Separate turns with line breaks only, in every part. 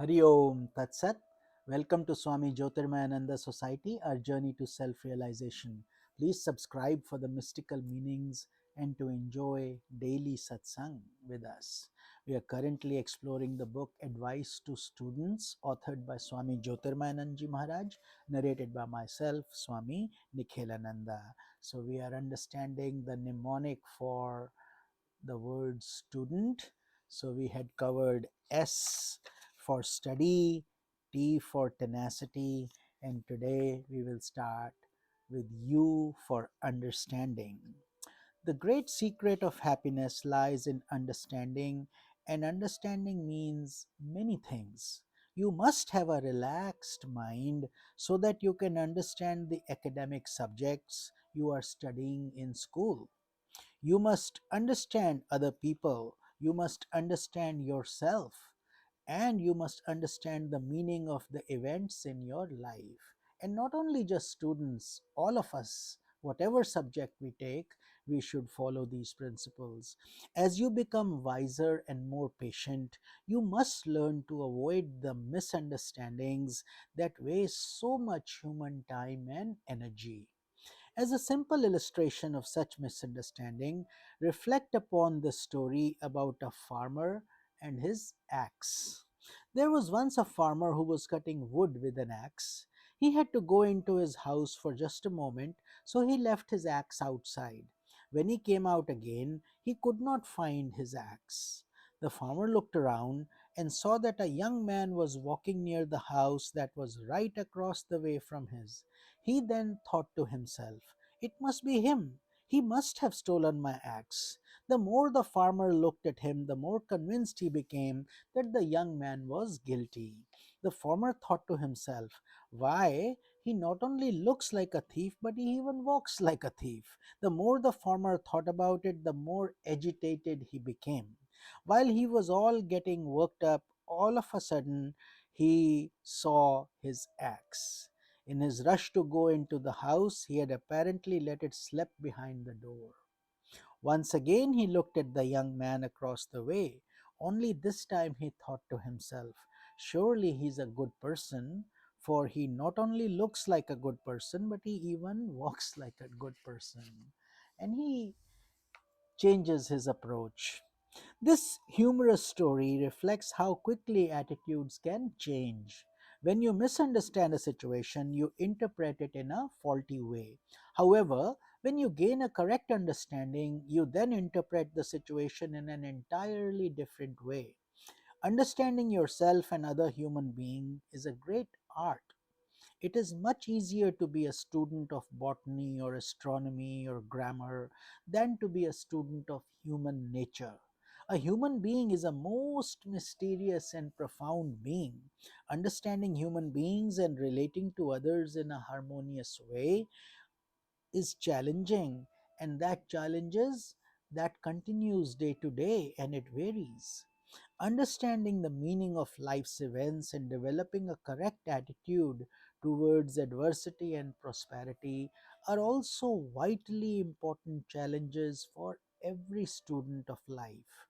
Hari Om Tat Sat. Welcome to Swami Jyotirmayananda Society, our journey to self realization. Please subscribe for the mystical meanings and to enjoy daily satsang with us. We are currently exploring the book Advice to Students, authored by Swami Jyotirmayananda Maharaj, narrated by myself, Swami Nikhilananda. So, we are understanding the mnemonic for the word student. So we had covered S for study, T for tenacity, and today we will start with U for understanding. The great secret of happiness lies in understanding, and understanding means many things. You must have a relaxed mind so that you can understand the academic subjects you are studying in school. You must understand other people, you must understand yourself, and you must understand the meaning of the events in your life. And not only just students, all of us, whatever subject we take, we should follow these principles. As you become wiser and more patient, you must learn to avoid the misunderstandings that waste so much human time and energy. As a simple illustration of such misunderstanding, reflect upon the story about a farmer and his axe. There was once a farmer who was cutting wood with an axe. He had to go into his house for just a moment, so he left his axe outside. When he came out again, he could not find his axe. The farmer looked around and saw that a young man was walking near the house that was right across the way from his. He then thought to himself, "It must be him. He must have stolen my axe." The more the farmer looked at him, the more convinced he became that the young man was guilty. The farmer thought to himself, "Why, he not only looks like a thief, but he even walks like a thief." The more the farmer thought about it, the more agitated he became. While he was all getting worked up, all of a sudden he saw his axe. In his rush to go into the house, he had apparently let it slip behind the door. Once again he looked at the young man across the way. Only this time he thought to himself, "Surely he's a good person, for he not only looks like a good person, but he even walks like a good person." And he changes his approach. This humorous story reflects how quickly attitudes can change. When you misunderstand a situation, you interpret it in a faulty way. However, when you gain a correct understanding, you then interpret the situation in an entirely different way. Understanding yourself and other human being is a great art. It is much easier to be a student of botany or astronomy or grammar than to be a student of human nature. A human being is a most mysterious and profound being. Understanding human beings and relating to others in a harmonious way is challenging, and that continues day to day, and it varies. Understanding the meaning of life's events and developing a correct attitude towards adversity and prosperity are also vitally important challenges for every student of life.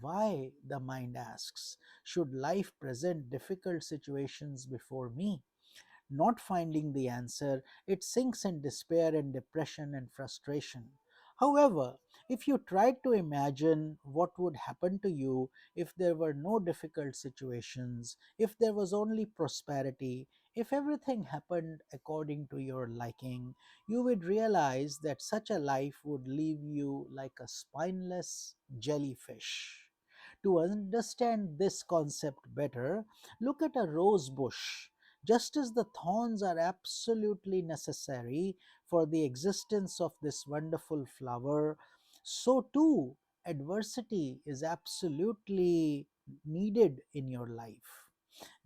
Why, the mind asks, should life present difficult situations before me? Not finding the answer, it sinks in despair and depression and frustration. However, if you tried to imagine what would happen to you if there were no difficult situations, if there was only prosperity, if everything happened according to your liking, you would realize that such a life would leave you like a spineless jellyfish. To understand this concept better, look at a rose bush. Just as the thorns are absolutely necessary for the existence of this wonderful flower, so too adversity is absolutely needed in your life.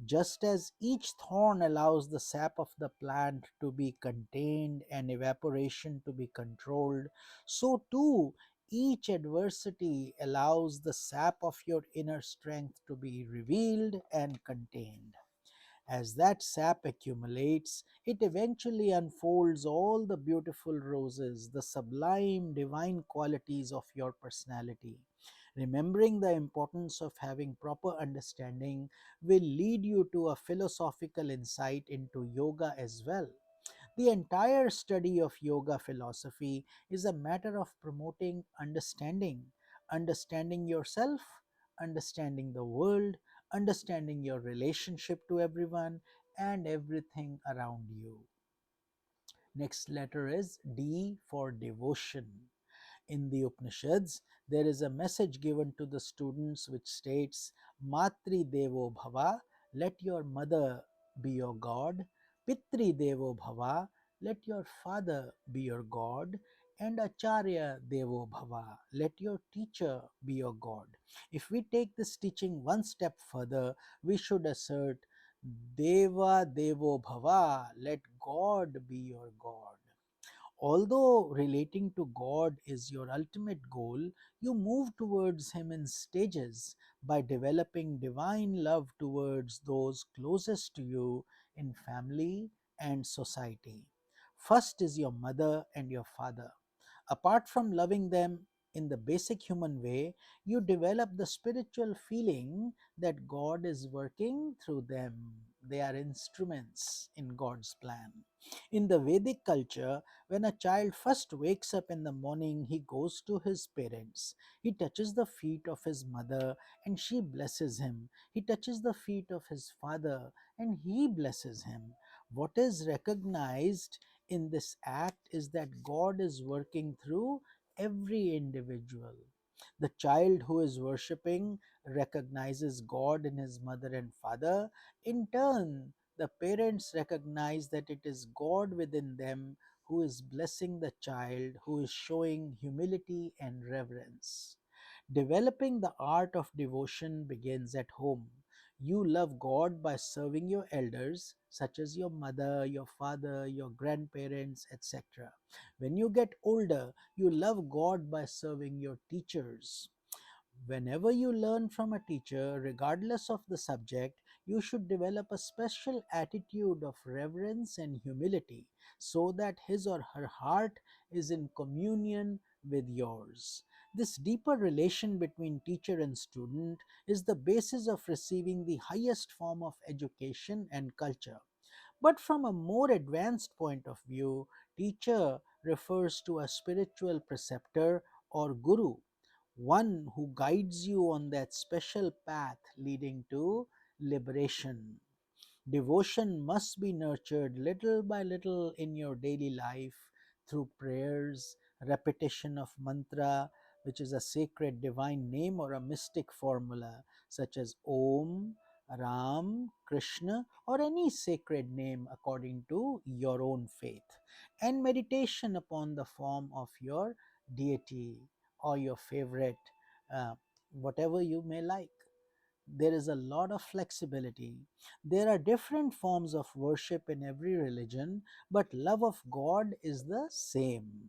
Just as each thorn allows the sap of the plant to be contained and evaporation to be controlled, so too each adversity allows the sap of your inner strength to be revealed and contained. As that sap accumulates, it eventually unfolds all the beautiful roses, the sublime divine qualities of your personality. Remembering the importance of having proper understanding will lead you to a philosophical insight into yoga as well. The entire study of yoga philosophy is a matter of promoting understanding, understanding yourself, understanding the world, understanding your relationship to everyone and everything around you. Next letter is D for devotion. In the Upanishads, there is a message given to the students which states, Matri Devo Bhava, let your mother be your God, Pitri Devo Bhava, let your father be your God, and Acharya Devo Bhava, let your teacher be your God. If we take this teaching one step further, we should assert, Deva Devo Bhava, let God be your God. Although relating to God is your ultimate goal, you move towards Him in stages by developing divine love towards those closest to you in family and society. First is your mother and your father. Apart from loving them in the basic human way, you develop the spiritual feeling that God is working through them. They are instruments in God's plan. In the Vedic culture, when a child first wakes up in the morning, he goes to his parents. He touches the feet of his mother and she blesses him. He touches the feet of his father and he blesses him. What is recognized in this act is that God is working through every individual. The child who is worshipping recognizes God in his mother and father. In turn, the parents recognize that it is God within them who is blessing the child, who is showing humility and reverence. Developing the art of devotion begins at home. You love God by serving your elders, such as your mother, your father, your grandparents, etc. When you get older, you love God by serving your teachers. Whenever you learn from a teacher, regardless of the subject, you should develop a special attitude of reverence and humility so that his or her heart is in communion with yours. This deeper relation between teacher and student is the basis of receiving the highest form of education and culture. But from a more advanced point of view, teacher refers to a spiritual preceptor or guru, one who guides you on that special path leading to liberation. Devotion must be nurtured little by little in your daily life through prayers, repetition of mantra, which is a sacred divine name or a mystic formula, such as Om, Ram, Krishna, or any sacred name according to your own faith, and meditation upon the form of your deity or your favorite, uh, whatever you may like. There is a lot of flexibility. There are different forms of worship in every religion, but love of God is the same.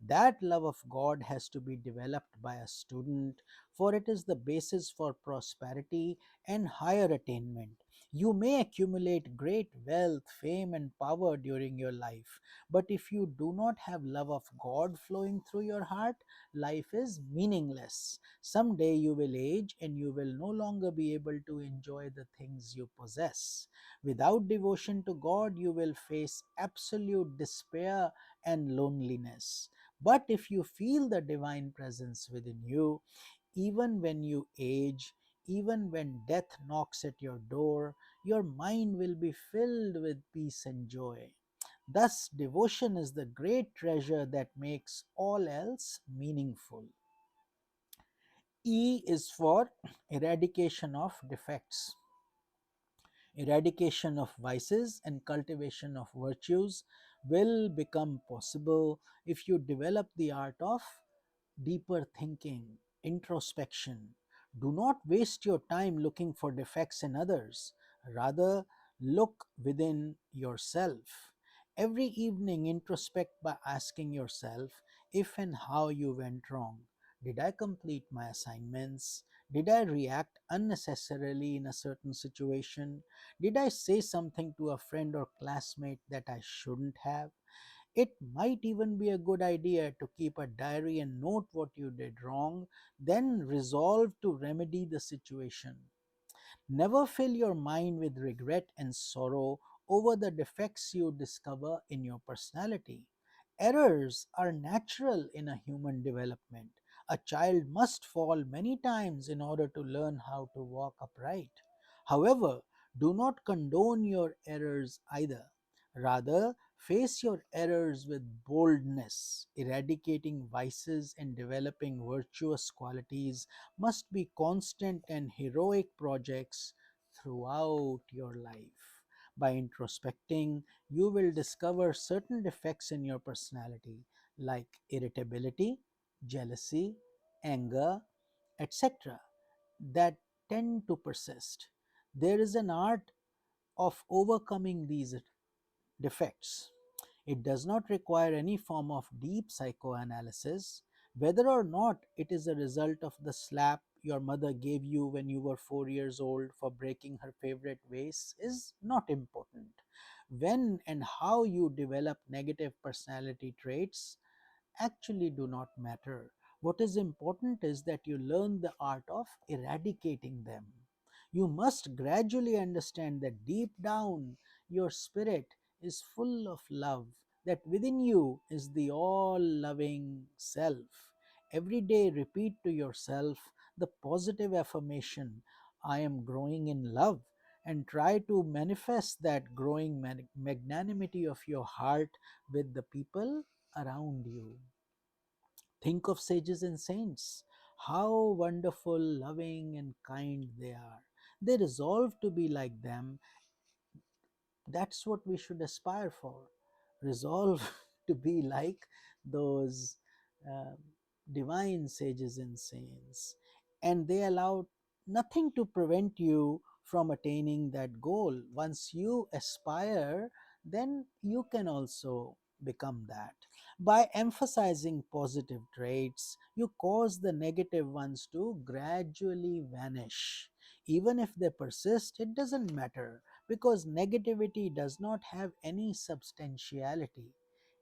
That love of God has to be developed by a student, for it is the basis for prosperity and higher attainment. You may accumulate great wealth, fame, and power during your life, but if you do not have love of God flowing through your heart, life is meaningless. Someday you will age and you will no longer be able to enjoy the things you possess. Without devotion to God, you will face absolute despair and loneliness. But if you feel the divine presence within you, even when you age, even when death knocks at your door, your mind will be filled with peace and joy. Thus, devotion is the great treasure that makes all else meaningful. E is for eradication of defects. Eradication of vices and cultivation of virtues will become possible if you develop the art of deeper thinking, introspection. Do not waste your time looking for defects in others. Rather, look within yourself. Every evening, introspect by asking yourself if and how you went wrong. Did I complete my assignments? Did I react unnecessarily in a certain situation? Did I say something to a friend or classmate that I shouldn't have? It might even be a good idea to keep a diary and note what you did wrong, then resolve to remedy the situation. Never fill your mind with regret and sorrow over the defects you discover in your personality. Errors are natural in a human development. A child must fall many times in order to learn how to walk upright. However, do not condone your errors either. Rather, face your errors with boldness. Eradicating vices and developing virtuous qualities must be constant and heroic projects throughout your life. By introspecting, you will discover certain defects in your personality like irritability, jealousy, anger, etc., that tend to persist. There is an art of overcoming these defects. It does not require any form of deep psychoanalysis. Whether or not it is a result of the slap your mother gave you when you were 4 years old for breaking her favorite vase is not important. When and how you develop negative personality traits actually do not matter. What is important is that you learn the art of eradicating them. You must gradually understand that deep down your spirit is full of love, that within you is the all loving self. Every day, repeat to yourself the positive affirmation, I am growing in love, and try to manifest that growing magnanimity of your heart with the people around you. Think of sages and saints. How wonderful, loving, and kind they are. They resolve to be like them. That's what we should aspire for. Resolve to be like those uh, divine sages and saints. And they allow nothing to prevent you from attaining that goal. Once you aspire, then you can also become that. By emphasizing positive traits, you cause the negative ones to gradually vanish. Even if they persist, it doesn't matter, because negativity does not have any substantiality.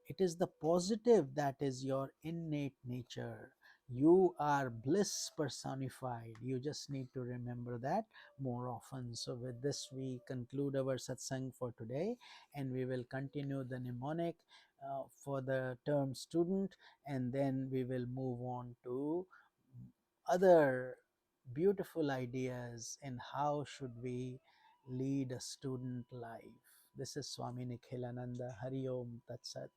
It is the positive that is your innate nature. You are bliss personified. You just need to remember that more often. So, with this, we conclude our satsang for today, and we will continue the mnemonic for the term student, and then we will move on to other beautiful ideas in how should we lead a student life. This is Swami Nikhilananda. Hari Om Tat Sat.